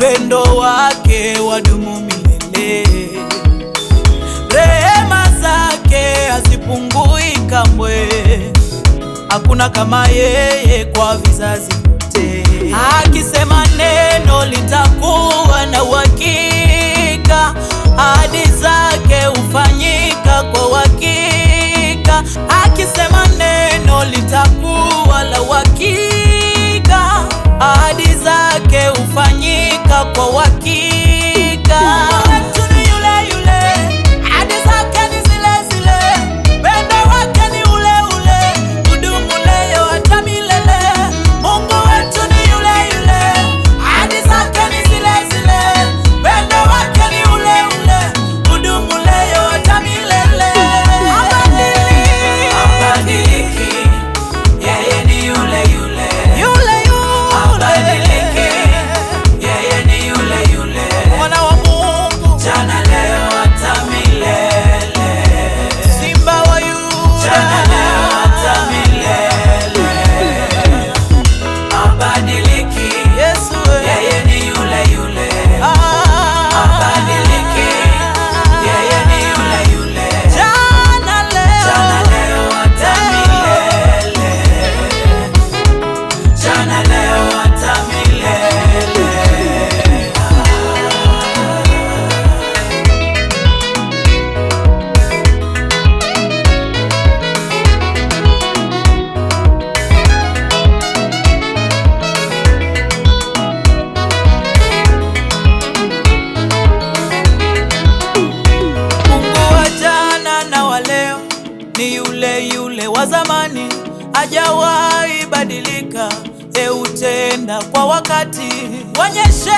upendo wake wadumu milele, rehema zake hazipungui kamwe. Hakuna kama yeye kwa vizazi vyote. Akisema neno litakuwa na uhakika, ahadi zake hufanyika kwa uhakika. Akisema neno litakuwa la uhakika, ahadi zake hufanyika kwa uhakika. Mungu wetu ni yule yule, ahadi zake ni zile zile, upendo wake ni ule ule, hudumu leo hata milele. Mungu wetu ni yule yule, ahadi zake ni zile zile, upendo wake ni ule ule, hudumu leo hata milele. Habadiliki, yeye ni yule yule, yule yule. Habadiliki, yeye ni yule yule, Mwana wa Mungu, jana leo hata milele. Simba wa Yuda, jana leo hata milele. Habadiliki, Yesu yeye ni yule yule. Habadiliki, yeye ni yule yule, jana leo hata milele, jana leo hata milele. Mungu wa jana na wa leo ni yule yule wa zamani, hajawahi badilika. Utenda kwa wakati, onyeshe